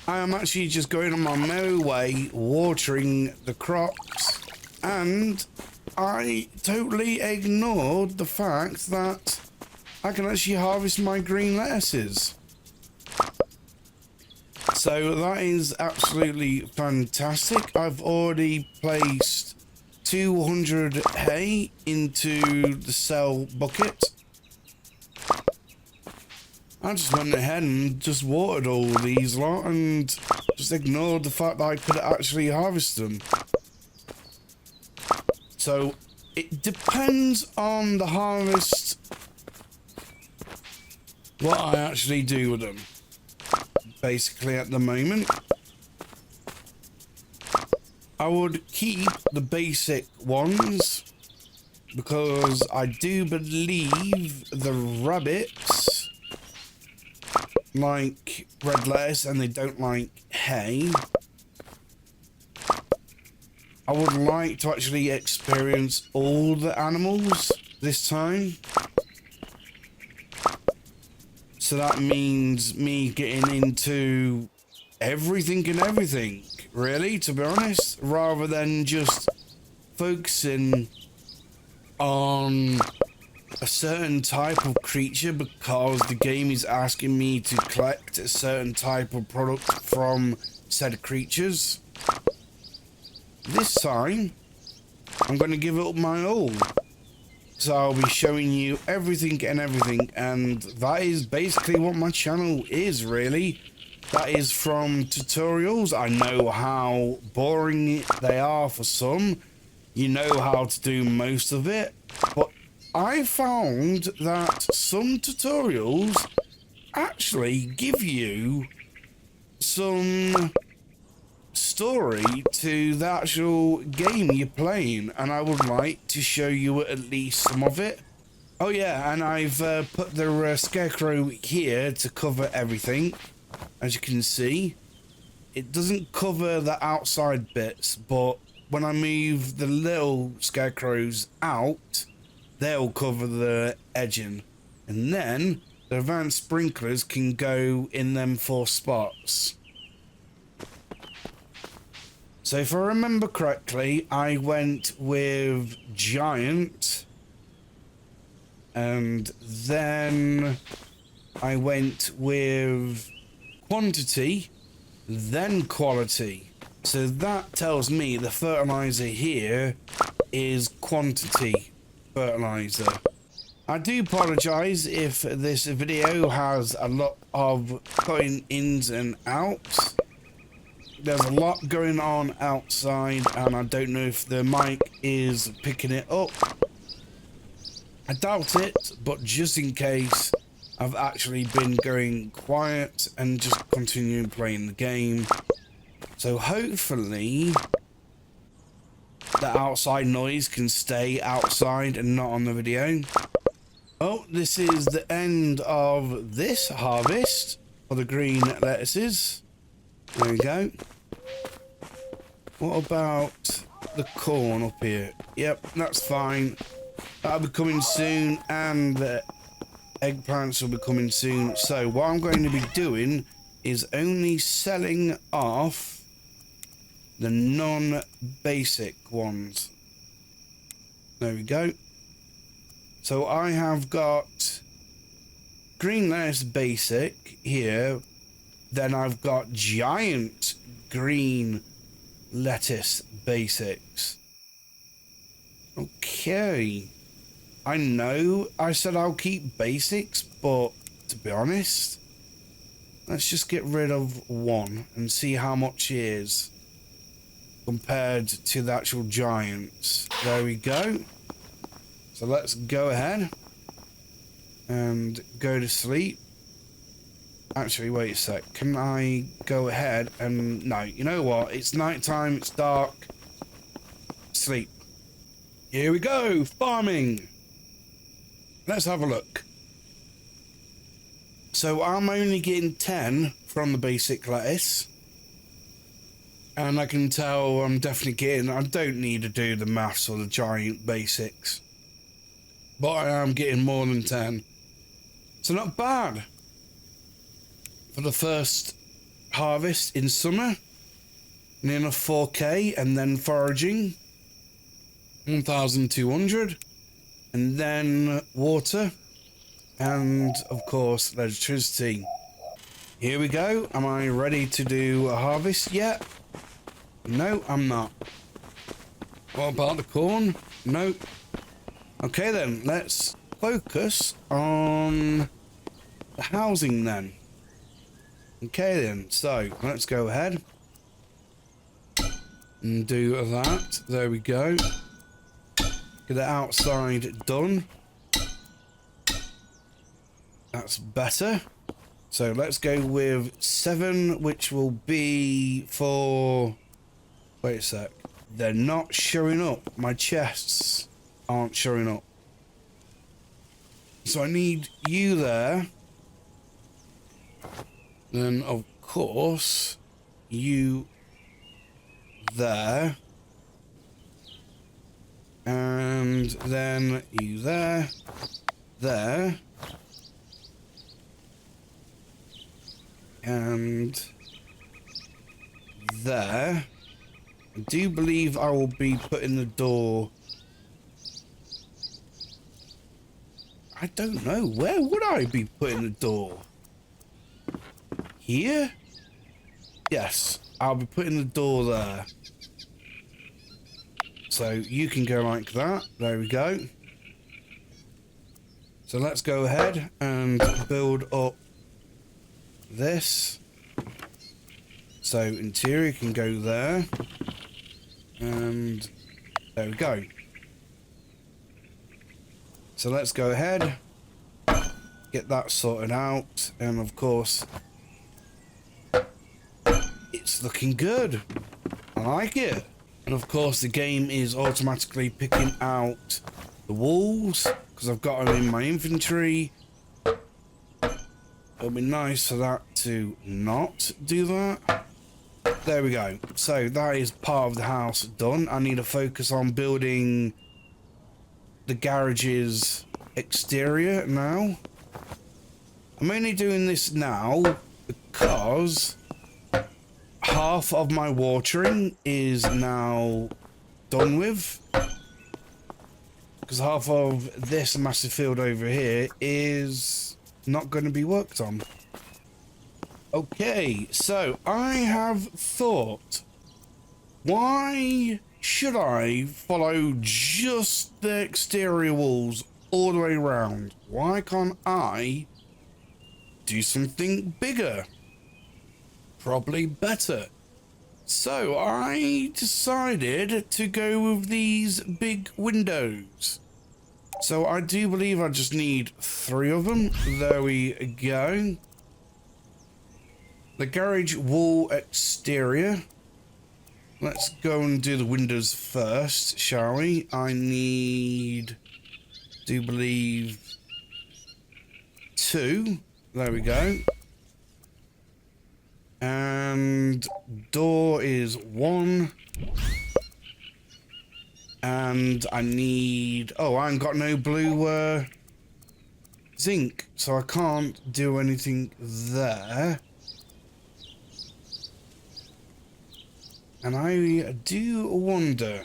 I am actually just going on my merry way, watering the crops, and I totally ignored the fact that I can actually harvest my green lettuces. So that is absolutely fantastic. I've already placed 200 hay into the cell bucket. I just went ahead and just watered all these lot and just ignored the fact that I could actually harvest them. So it depends on the harvest what I actually do with them. Basically at the moment, I would keep the basic ones because I do believe the rabbits like red lettuce and they don't like hay. I would like to actually experience all the animals this time. So that means me getting into everything and everything, really, to be honest, rather than just focusing on a certain type of creature because the game is asking me to collect a certain type of product from said creatures. This time, I'm going to give it my all. So I'll be showing you everything, and that is basically what my channel is, really. That is from tutorials. I know how boring they are for some. You know how to do most of it. But I found that some tutorials actually give you some story to the actual game you're playing, and I would like to show you at least some of it. Oh yeah, and I've put the scarecrow here to cover everything. As you can see, it doesn't cover the outside bits, but when I move the little scarecrows out, they'll cover the edging, and then the advanced sprinklers can go in them 4 spots. So if I remember correctly, I went with giant, and then I went with quantity, then quality. So that tells me the fertilizer here is quantity fertilizer. I do apologize if this video has a lot of cutting ins and outs. There's a lot going on outside, and I don't know if the mic is picking it up. I doubt it, but just in case, I've actually been going quiet and just continuing playing the game. So hopefully the outside noise can stay outside and not on the video. Oh, this is the end of this harvest for the green lettuces. There we go. What about the corn up here? Yep, that's fine. That'll be coming soon, and the eggplants will be coming soon. So what I'm going to be doing is only selling off the non-basic ones. There we go. So I have got green lettuce basic here. Then I've got giant green lettuce basics. Okay. I know I said I'll keep basics, but to be honest, let's just get rid of one and see how much it is compared to the actual giants. There we go. So let's go ahead and go to sleep. Actually, wait a sec. Can I go ahead and... No, you know what? It's nighttime, it's dark. Sleep. Here we go, farming. Let's have a look. So I'm only getting 10 from the basic lettuce. And I can tell I'm definitely getting... I don't need to do the maths or the giant basics. But I am getting more than 10. So not bad for the first harvest in summer, near enough 4k, and then foraging 1200, and then water, and of course electricity. Here we go. Am I ready to do a harvest yet? No, I'm not. What about the corn? Nope. Okay then, let's focus on the housing then. Okay then, so let's go ahead and do that. There we go. Get the outside done. That's better. So let's go with 7, which will be for... Wait a sec. They're not showing up. My chests aren't showing up. So I need you there. Then, of course, you there. And then you there. There. And there. I do believe I will be putting the door... I don't know. Where would I be putting the door? Here? Yes. I'll be putting the door there. So you can go like that. There we go. So let's go ahead and build up this. So interior can go there. And there we go. So let's go ahead, get that sorted out, and of course, it's looking good. I like it. And of course, the game is automatically picking out the walls, because I've got them in my inventory. It'll be nice for that to not do that. There we go. So that is part of the house done. I need to focus on building the garage's exterior now. I'm only doing this now because half of my watering is now done with. Because half of this massive field over here is not going to be worked on. Okay, so I have thought, why should I follow just the exterior walls all the way around? Why can't I do something bigger? Probably better. So I decided to go with these big windows. So I do believe I just need 3 of them. There we go. The garage wall exterior. Let's go and do the windows first, shall we? I need, do believe, 2. There we go. And door is 1. And I need... Oh, I ain't got no blue zinc, so I can't do anything there. And I do wonder,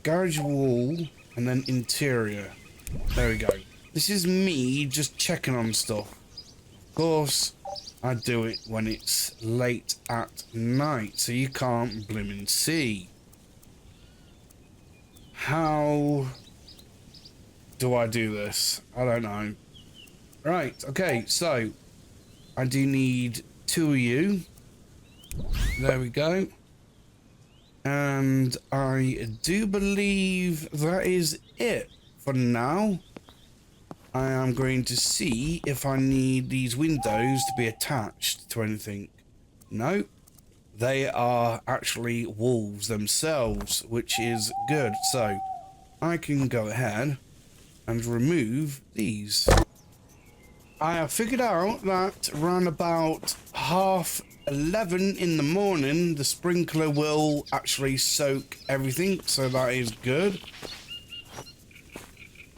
garage wall and then interior. There we go. This is me just checking on stuff. Of course, I do it when it's late at night, so you can't blooming see. How do I do this? I don't know. Right, okay, so I do need 2 of you. There we go. And I do believe that is it for now. I am going to see if I need these windows to be attached to anything. No, they are actually walls themselves, which is good. So I can go ahead and remove these. I have figured out that around about 11:30 in the morning, the sprinkler will actually soak everything, so that is good.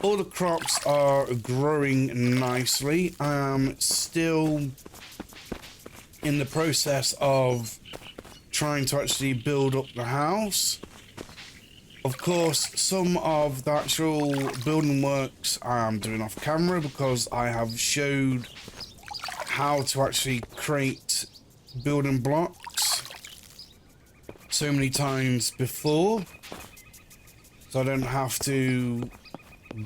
All the crops are growing nicely. I am still in the process of trying to actually build up the house. Of course, some of the actual building works I am doing off camera because I have showed how to actually create building blocks so many times before, so I don't have to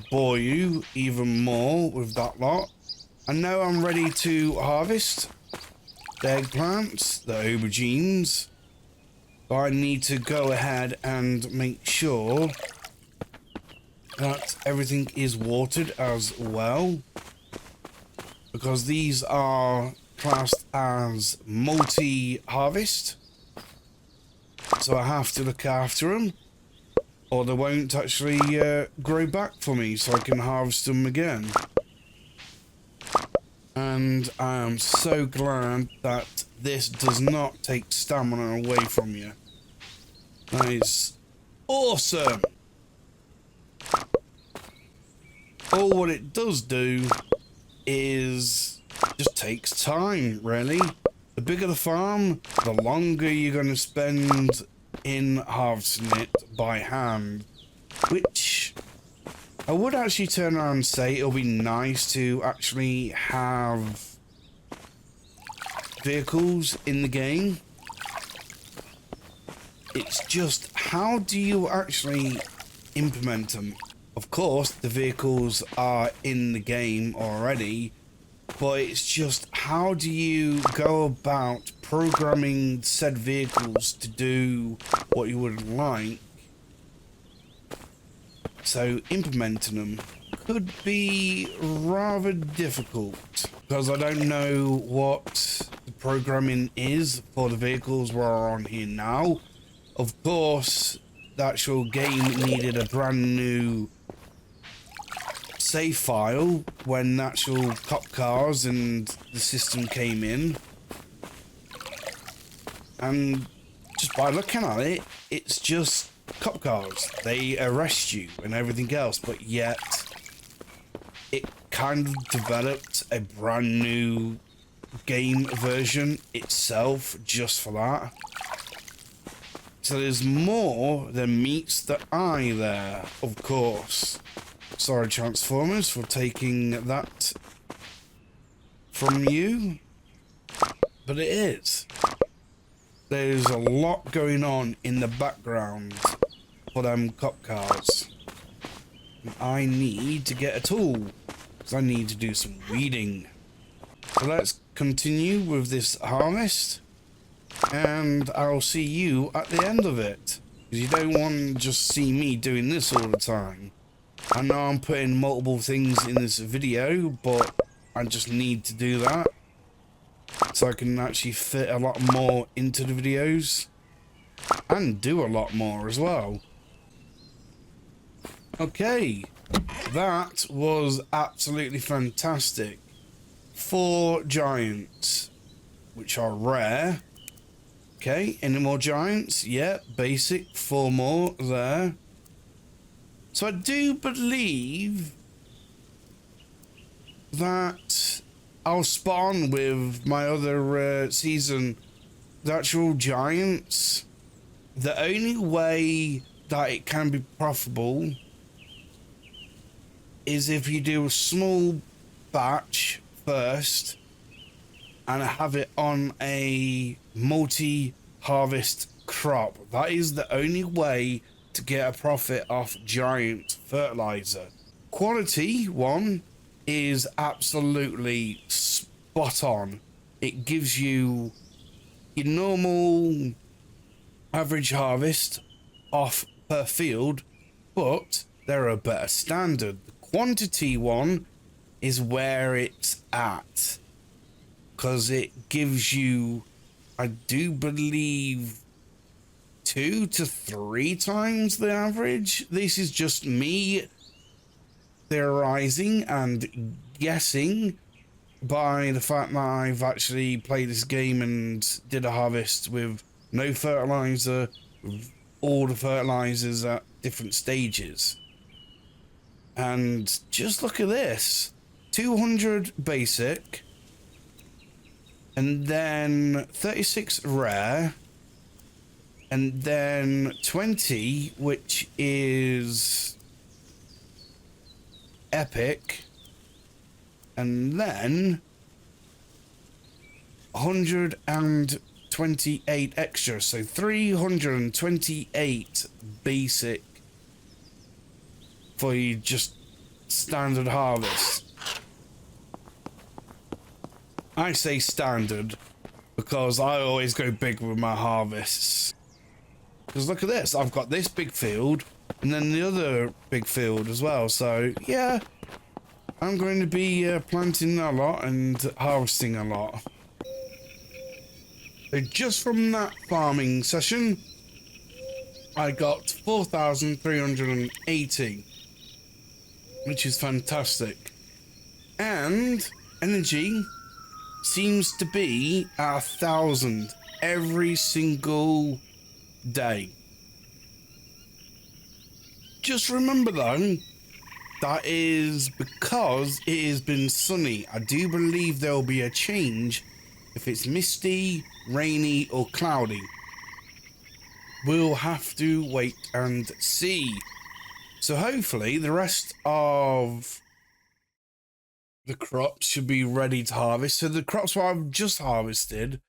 bore you even more with that lot. And now I'm ready to harvest the eggplants, the aubergines. But I need to go ahead and make sure that everything is watered as well, because these are classed as multi-harvest, so I have to look after them or they won't actually grow back for me so I can harvest them again. And I am so glad that this does not take stamina away from you. That is awesome. All what it does do is just takes time, really. The bigger the farm, the longer you're going to spend in harvesting it by hand, which I would actually turn around and say it'll be nice to actually have vehicles in the game. It's just, how do you actually implement them? Of course, the vehicles are in the game already, but it's just, how do you go about programming said vehicles to do what you would like? So implementing them could be rather difficult, because I don't know what the programming is for the vehicles we're on here now. Of course, the actual game needed a brand new save file when the actual cop cars and the system came in. And just by looking at it, it's just cop cars. They arrest you and everything else, but yet it kind of developed a brand new game version itself just for that. So there's more than meets the eye there, of course. Sorry, Transformers, for taking that from you, but it is. There's a lot going on in the background for them cop cars. I need to get a tool, because I need to do some weeding. So let's continue with this harvest, and I'll see you at the end of it. Because you don't want to just see me doing this all the time. I know I'm putting multiple things in this video, but I just need to do that so I can actually fit a lot more into the videos and do a lot more as well. Okay, that was absolutely fantastic. 4 giants, which are rare. Okay, any more giants? Yeah, basic, 4 more there. So I do believe that I'll spawn with my other season, the actual giants. The only way that it can be profitable is if you do a small batch first and have it on a multi-harvest crop. That is the only way to get a profit off giant fertilizer. Quality one is absolutely spot on. It gives you your normal average harvest off per field, but they're a better standard. The quantity one is where it's at, because it gives you, I do believe, 2 to 3 times the average. This is just me theorizing and guessing by the fact that I've actually played this game and did a harvest with no fertilizer, with all the fertilizers at different stages. And just look at this, 200 basic, and then 36 rare, and then 20, which is epic, and then 128 extra, so 328 basic for you just standard harvest. I say standard because I always go big with my harvests. Because look at this, I've got this big field and then the other big field as well. So yeah, I'm going to be planting a lot and harvesting a lot. So just from that farming session, I got 4,380, which is fantastic. And energy seems to be 1,000 every single day. Just remember though, that is because it has been sunny. I do believe there will be a change if it's misty, rainy or cloudy. We'll have to wait and see. So hopefully the rest of the crops should be ready to harvest. So the crops what I've just harvested,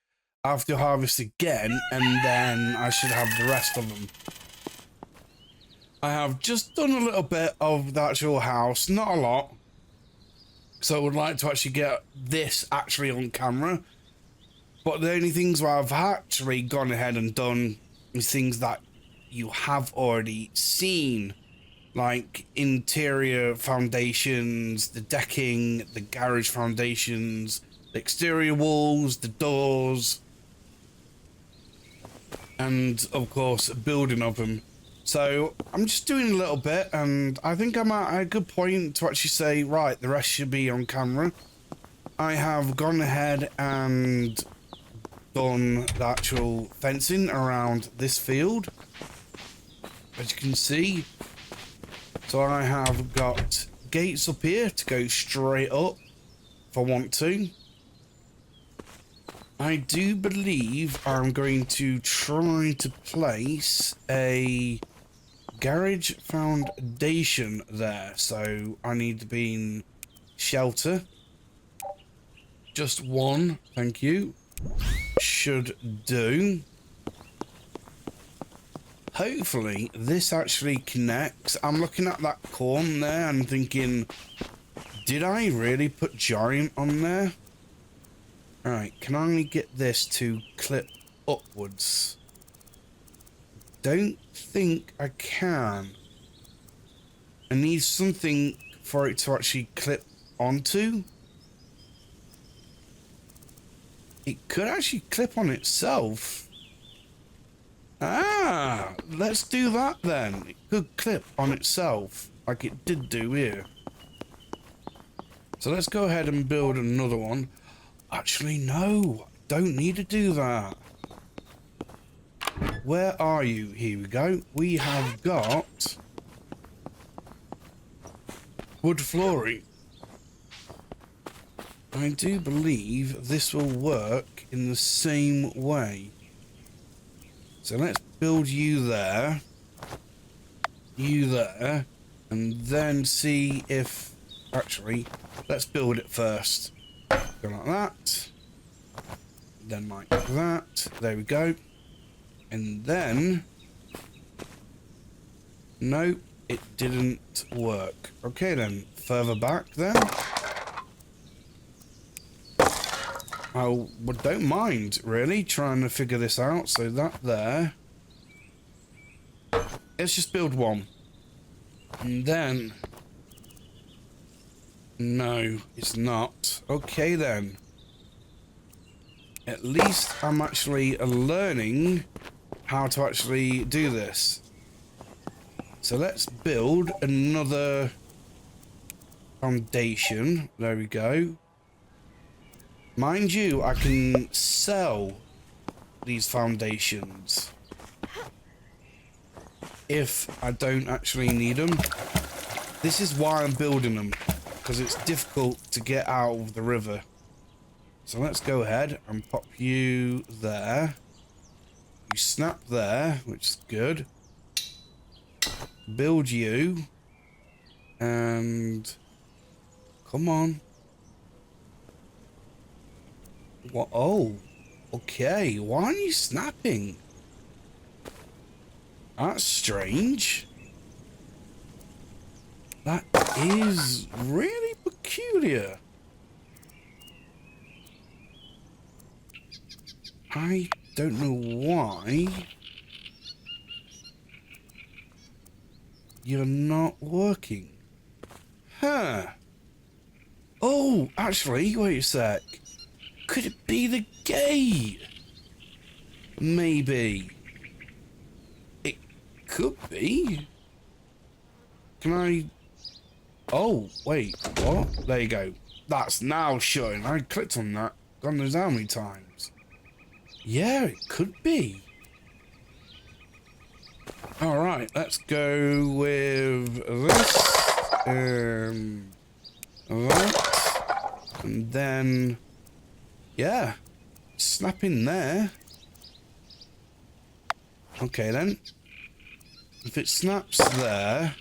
I have to harvest again, and then I should have the rest of them. I have just done a little bit of the actual house, not a lot. So I would like to actually get this actually on camera. But the only things where I've actually gone ahead and done is things that you have already seen. Like interior foundations, the decking, the garage foundations, the exterior walls, the doors, and of course building of them. So I'm just doing a little bit, and I think I'm at a good point to actually say, right, the rest should be on camera. I have gone ahead and done the actual fencing around this field, as you can see. So I have got gates up here to go straight up if I want to. I do believe I'm going to try to place a garage foundation there. So I need to be in shelter. Just one, thank you. Should do. Hopefully this actually connects. I'm looking at that corn there and thinking, did I really put giant on there? Alright, can I get this to clip upwards? Don't think I can. I need something for it to actually clip onto. It could actually clip on itself. Ah, let's do that then. It could clip on itself, like it did do here. So let's go ahead and build another one. Actually, no, don't need to do that. Where are you? Here we go. We have got wood flooring. I do believe this will work in the same way. So let's build you there, and then see if, actually, let's build it first. Go like that, then like that, there we go. And then, no, it didn't work. Okay then, further back then. I don't mind, really, trying to figure this out. So that there. Let's just build one. And then... no, it's not. Okay, then. At least I'm actually learning how to actually do this. So let's build another foundation. There we go. Mind you, I can sell these foundations if I don't actually need them. This is why I'm building them, because it's difficult to get out of the river. So let's go ahead and pop you there. You snap there, which is good. Build you. And come on. What? Oh, okay. Why aren't you snapping? That's strange. That is really peculiar. I don't know why you're not working. Huh. Oh, actually, wait a sec. Could it be the gate? Maybe. It could be. Can I... Oh, wait, what? There you go. That's now shutting. I clicked on that. God knows how many times. Yeah, it could be. Alright, let's go with this. That. And then... Yeah. Snap in there. Okay then. If it snaps there...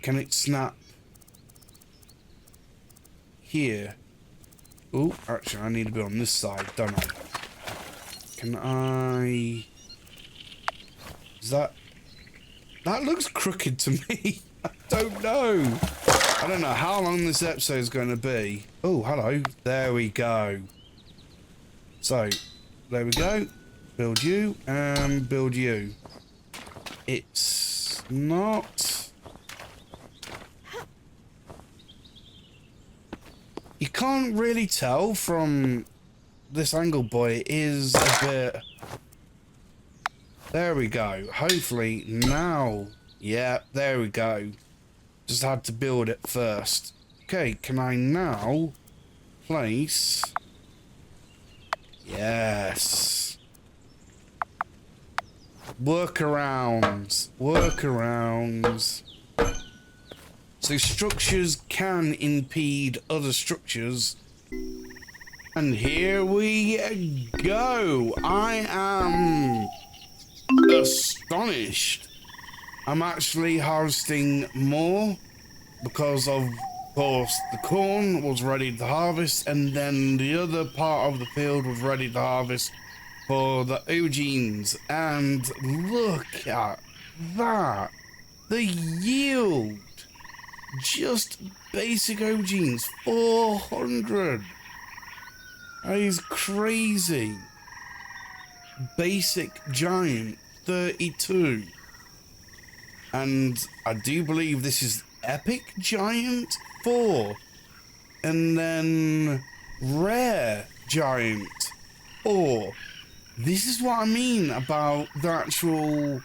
Can it snap... here? Oh, actually I need to be on this side, don't I? Can I... Is that... That looks crooked to me. I don't know. I don't know how long this episode is going to be. Oh, hello. There we go. So, there we go. Build you and build you. It's not... You can't really tell from this angle, but it is a bit... There we go. Hopefully now... Yeah, there we go. Just had to build it first. Okay, can I now place... Yes. Workarounds. Workarounds. So structures can impede other structures. And here we go. I am astonished. I'm actually harvesting more because of course the corn was ready to harvest, and then the other part of the field was ready to harvest for the aubergines. And look at that. The yield. Just basic aubergines, 400. That is crazy. Basic giant, 32. And I do believe this is epic giant, 4. And then rare giant, 4. This is what I mean about the actual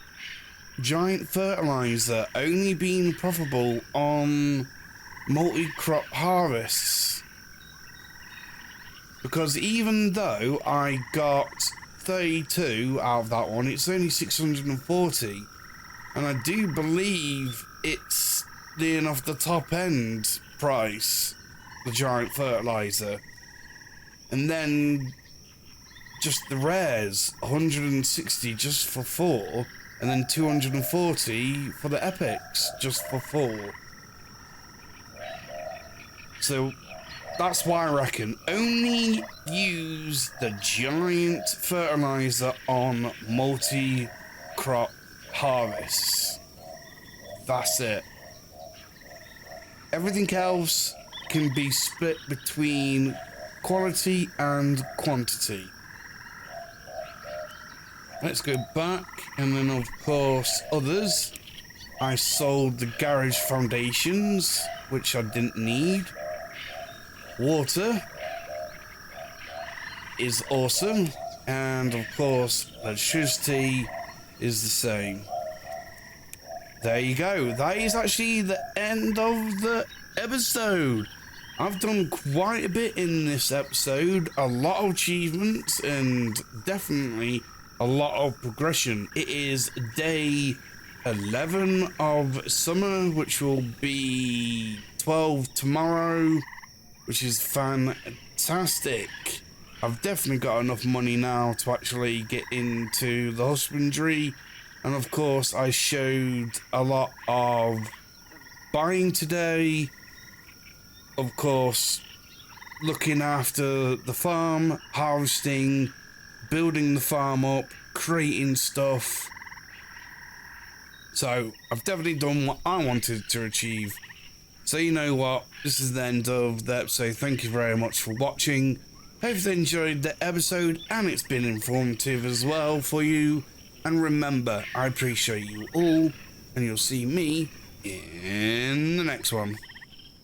giant fertilizer only being profitable on multi-crop harvests. Because even though I got 32 out of that one, it's only 640. And I do believe it's near off the top end price, the giant fertilizer. And then just the rares, 160 just for 4. And then 240 for the epics, just for 4. So that's why I reckon only use the giant fertilizer on multi-crop harvests. That's it. Everything else can be split between quality and quantity. Let's go back, and then of course others. I sold the garage foundations, which I didn't need. Water is awesome, and of course electricity is the same. There you go. That is actually the end of the episode. I've done quite a bit in this episode, a lot of achievements and definitely a lot of progression. It is day 11 of summer, which will be 12 tomorrow, which is fantastic. fantastic. I've definitely got enough money now to actually get into the husbandry. And of course, I showed a lot of buying today. Of course, looking after the farm, harvesting, building the farm up, creating stuff. So I've definitely done what I wanted to achieve. So you know what, this is the end of the episode. Thank you very much for watching. Hope you enjoyed the episode and it's been informative as well for you. And remember, I appreciate you all, and you'll see me in the next one.